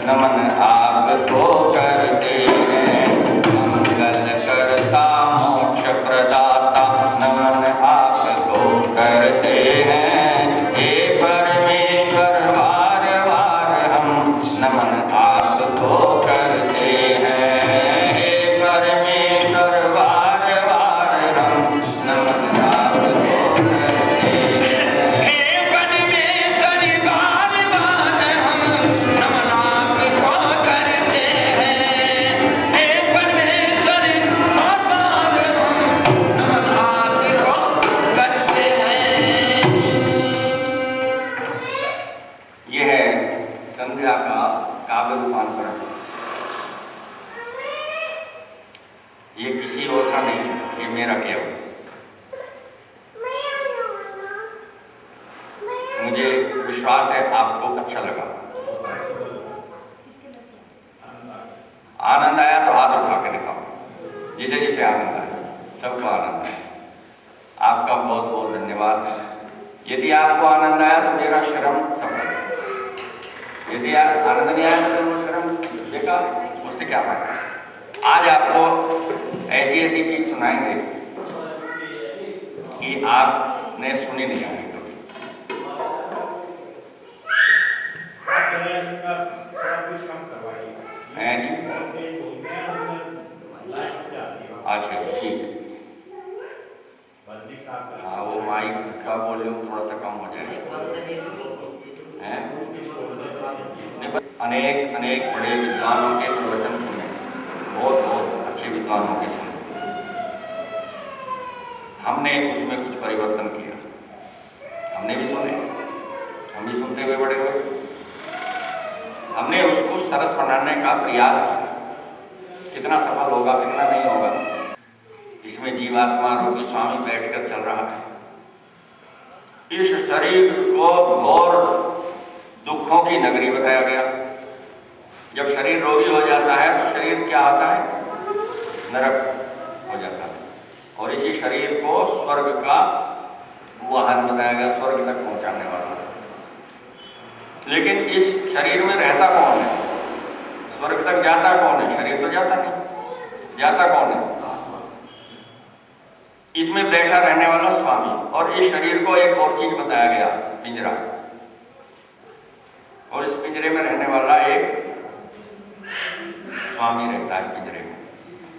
नमन आपको करते हैं। मंगल करता मोक्ष प्रदाता नमन आपको करते हैं। हे परमेश्वर वार वार हम नमन आपको करते हैं। हे परमेश्वर वार वार हम नमन आपको करते हैं। हे परमेश्वर वार वार हम नमन आपको करते हैं। हे परमेश्वर वार वार हम नमन आपको करते हैं। यह है संध्या का काव्य रूपांतरण। ये किसी और का नहीं, ये मेरा केवल। मुझे विश्वास है आपको अच्छा लगा। आनंद आया तो हाथ उठा के दिखाओ, जिसे जिसे आनंद आया, सबको आनंद आया। आपका बहुत बहुत धन्यवाद। यदि आपको आनंद आया तो मेरा श्रम सफल। यदि आनंद नहीं आया तो वो श्रम बेकार, उससे क्या फायदा। आज आपको ऐसी ऐसी चीज सुनाएंगे कि आपने सुनी नहीं होगी कभी। हैं जी? अच्छा ठीक है। हाँ वो माइक का वॉल्यूम थोड़ा सा कम हो जाएगा। अनेक अनेक बड़े विद्वानों के प्रवचन सुने, बहुत बहुत अच्छे विद्वानों के सुने। हमने उसमें कुछ परिवर्तन किया। हमने भी सुने, हम भी सुनते हुए बड़े हुए। हमने उसको सरस बनाने का प्रयास किया। कितना सफल होगा कितना नहीं होगा, इसमें जीवात्मा रूपी स्वामी बैठकर चल रहा है। इस शरीर को घोर दुखों की नगरी बताया गया। जब शरीर रोगी हो जाता है तो शरीर क्या होता है? नरक हो जाता है। और इसी शरीर को स्वर्ग का वाहन बताया गया, स्वर्ग तक पहुंचाने वाला। लेकिन इस शरीर में रहता कौन है? स्वर्ग तक जाता कौन है? शरीर तो जाता नहीं। जाता कौन है? इसमें बैठा रहने वाला स्वामी। और इस शरीर को एक और चीज बताया गया, पिंजरा। और इस पिंजरे में रहने वाला एक स्वामी रहता है इस पिंजरे में।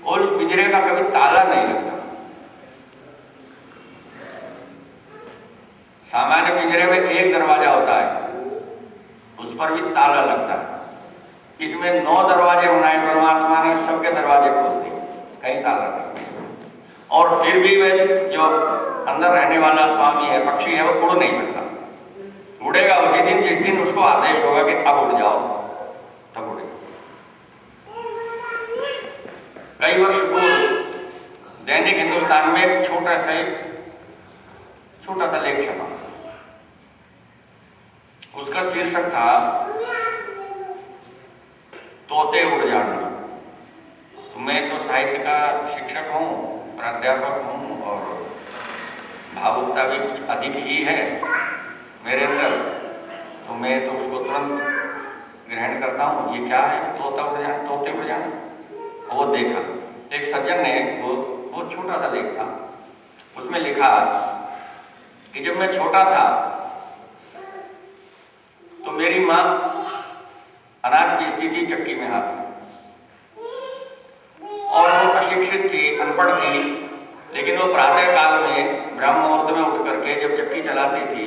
और इस पिंजरे का कभी ताला नहीं लगता। सामान्य पिंजरे में एक दरवाजा होता है, उस पर भी ताला लगता है। इसमें 9 दरवाजे बनाए परमात्मा ने, सबके दरवाजे खोल दिए, कहीं ताला नहीं। और फिर भी वे जो अंदर रहने वाला स्वामी है, पक्षी है, वो उड़ नहीं सकता। उड़ेगा उसी दिन जिस दिन उसको आदेश होगा कि अब उड़ जाओ, तब उड़ेगा। कई वर्ष पूर्व दैनिक हिंदुस्तान में एक छोटा सा लेख छपा। उसका शीर्षक था तोते उड़ जाना। तो मैं तो साहित्य का शिक्षक हूँ, प्राध्यापक हूँ, और भावुकता भी कुछ अधिक ही है मेरे अंदर। तो मैं तो उसको तुरंत ग्रहण करता हूँ। ये क्या है? तोता उड़ जाना, तोते उड़ जाना। वो देखा एक सज्जन ने, वो छोटा सा लेख था, उसमें लिखा कि जब मैं छोटा था तो मेरी माँ अनाज पीसती थी चक्की में हाथ से। और वो अशिक्षित थी, अनपढ़ थी, लेकिन वो प्रातः काल में ब्रह्म मुहूर्त में उठ करके जब चक्की चलाती थी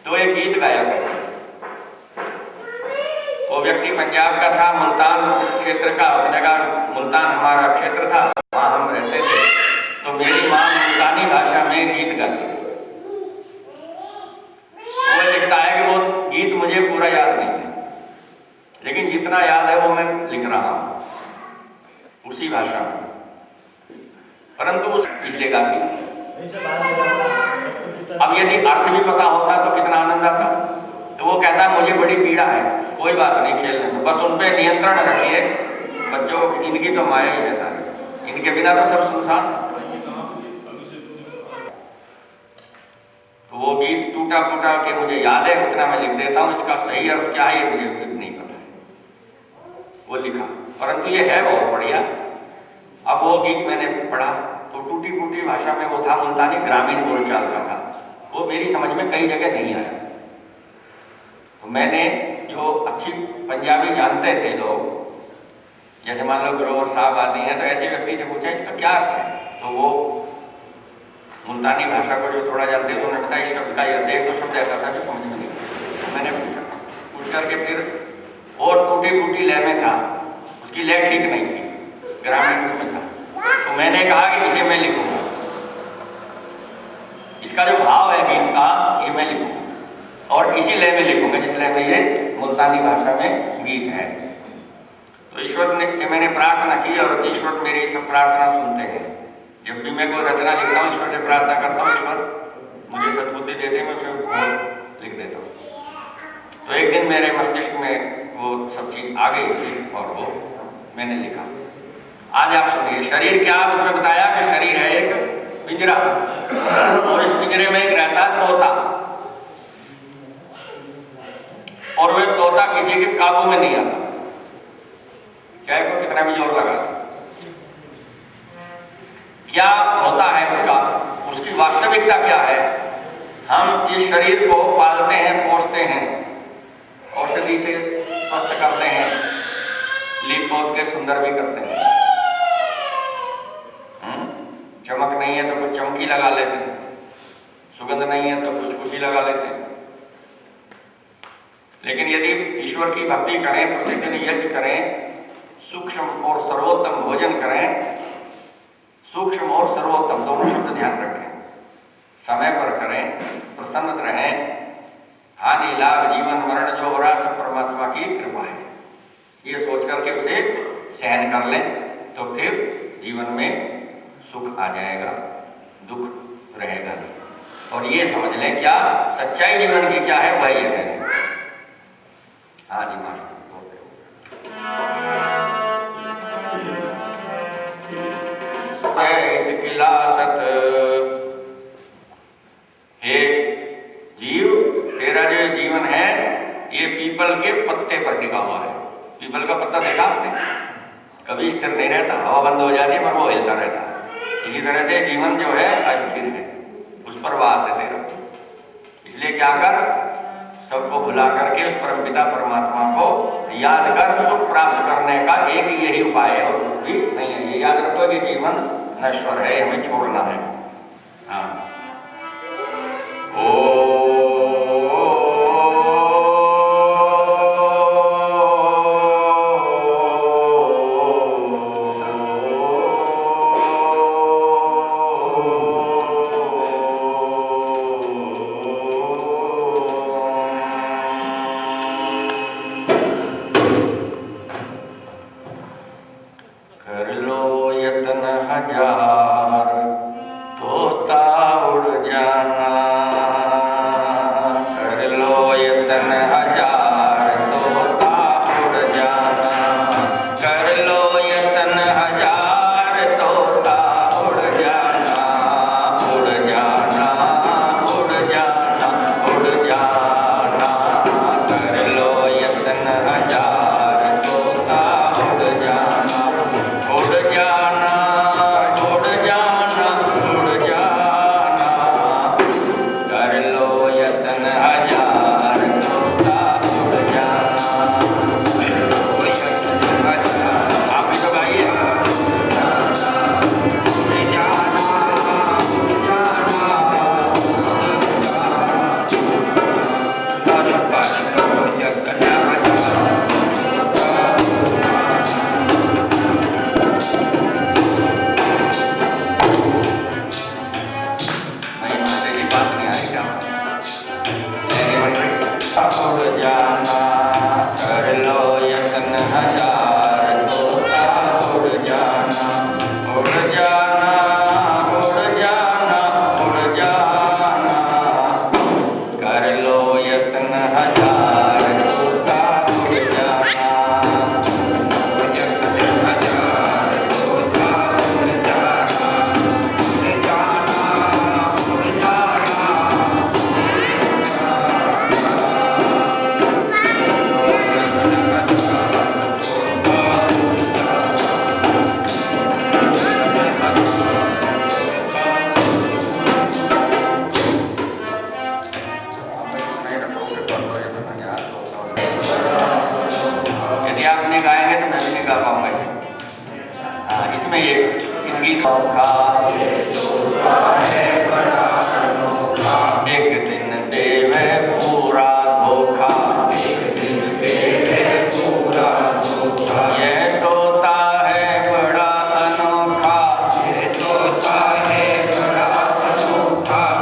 तो एक गीत गाया करती। वो व्यक्ति पंजाब का था, मुल्तान क्षेत्र का, जगह मुल्तान हमारा क्षेत्र था, वहाँ हम रहते थे। तो मेरी माँ मुल्तानी भाषा में गीत गाती। वो लिखता है कि वो गीत मुझे पूरा याद नहीं है, लेकिन जितना याद है वो मैं लिख रहा हूँ उसी भाषा में, परंतु इसलिए गाती। अब यदि अर्थ भी पता होता तो कितना आनंद आता। तो वो कहता मुझे बड़ी पीड़ा है, कोई बात नहीं, खेलने दो, बस उन पे नियंत्रण रखिए। बच्चों इनकी तो माया ही है सारी, इनके बिना तो सब सुनसान। तो वो गीत टूट टूटा फूटा के मुझे याद है उतना मैं लिख देता हूँ, इसका सही अर्थ क्या है ये मुझे खुद नहीं पता है। वो लिखा, परंतु ये है बहुत बढ़िया। अब वो गीत मैंने पढ़ा तो टूटी फूटी भाषा में वो था, मुल्तानी ग्रामीण बोलचाल का था, वो मेरी समझ में कई जगह नहीं आया। तो मैंने जो अच्छी पंजाबी जानते थे लोग, जैसे मान लो ग्रोवर साहब आते हैं, तो ऐसे व्यक्ति से पूछा इसका क्या अर्थ है, तो वो मुल्तानी भाषा को जो थोड़ा जानते हैं तो उन्होंने बताया इस शब्द का यह देख, तो शब्द ऐसा था जो समझ में नहीं आया। तो मैंने पूछ करके फिर और टूटी फूटी लय में था, उसकी लय ठीक नहीं थी, ग्रामीण उसमें था, तो मैंने कहा कि इसे मैं लिखूंगा, इसका जो भाव है गीत का ये मैं लिखूंगा और इसी लय में लिखूंगा जिस लय में ये मुल्तानी भाषा में गीत है। तो ईश्वर ने से मैंने प्रार्थना की और ईश्वर मेरी सब प्रार्थना सुनते हैं। जब भी मैं कोई रचना लिखता हूँ ईश्वर से प्रार्थना करता हूँ, ईश्वर मुझे सद्बुद्धि देते, मैं उसे लिख देता हूँ। तो एक दिन मेरे मस्तिष्क में वो सब चीज आ गई थी और वो मैंने लिखा। आज आप सुनिए, शरीर क्या, उसने बताया कि शरीर है एक पिंजरा और इस पिंजरे में एक रहता है तोता, और वह तोता किसी के काबू में नहीं आता, चाहे को कितना भी जोर लगा। क्या होता है उसका, उसकी वास्तविकता क्या है? हम इस शरीर को पालते हैं, पोषते हैं, औषधि से स्वस्थ करते हैं, लीप पोत के सुंदर भी करते हैं। चमक नहीं है तो कुछ चमकी लगा लेते हैं, सुगंध नहीं है तो कुछ खुशी लगा लेते हैं। लेकिन यदि ईश्वर की भक्ति करें, प्रतिदिन यज्ञ करें, सूक्ष्म और सर्वोत्तम भोजन करें, सूक्ष्म और सर्वोत्तम दोनों शब्द ध्यान रखें, समय पर करें, प्रसन्न रहें, हानि लाभ जीवन मरण जो हो रहा है सब परमात्मा की कृपा है, ये सोच करके उसे सहन कर लें, तो फिर जीवन में सुख आ जाएगा, दुख रहेगा नहीं। और ये समझ लें क्या सच्चाई जीवन की क्या है, वही है। हाँ जी मास्टर, हे जीव, तेरा जो जीवन है ये पीपल के पत्ते पर टिका हुआ है। पीपल का पत्ता देखा आपने? कभी स्थिर नहीं रहता, हवा बंद हो जाती है पर वो हिलता रहता है। इसी तरह से जीवन जो है अस्थिर है, उस पर वास है तेरा। इसलिए क्या कर, सबको भुला करके उस परमपिता परमात्मा को याद कर, सुख प्राप्त करने का एक यही उपाय है और कुछ भी नहीं है। ये याद रखो कि जीवन नश्वर है, हमें छोड़ना है। हाँ, यदि आप नहीं गाएंगे तो मैं भी नहीं गा पाऊंगा इसे। हाँ, इसमें ये इस गीत एक दिन देवे पूरा धोखा, यह तोता है बड़ा अनोखा,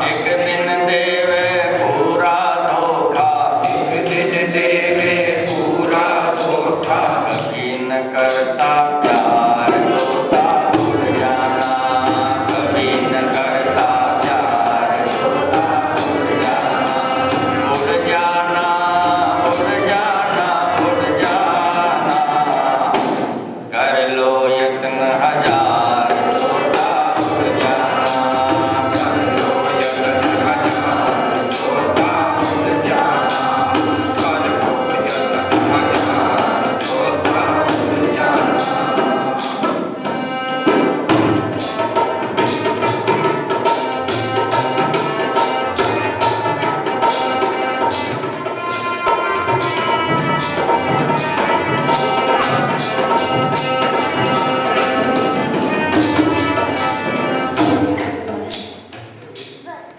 एक दिन देवे पूरा धोखा, कभी न करता प्यार तोता उड़ जाना, कभी न करता प्यार तोता उड़ जाना, उड़ जाना, उड़ जाना, उड़ जाना, कर लो यत्न हजार तोता उड़ जाना, कर लो यत्न हजार तोता उड़ जाना, कर लो यत्न हजार तोता उड़ जाना।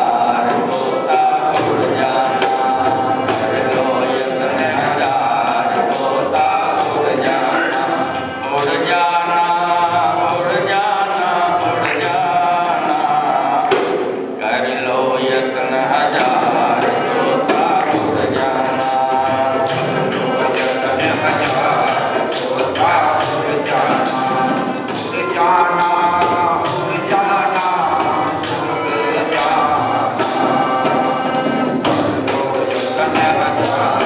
यार तोता उड़ जाना, कर लो यत्न हजार तोता उड़ जाना, उड़ जाना, उड़ जाना, उड़ जाना, कर लो यत्न हजार तोता उड़ जाना, कर लो यत्न हजार तोता उड़ जाना, उड़ जाना, उड़ जाना, उड़ जाना, कर लो यत्न हजार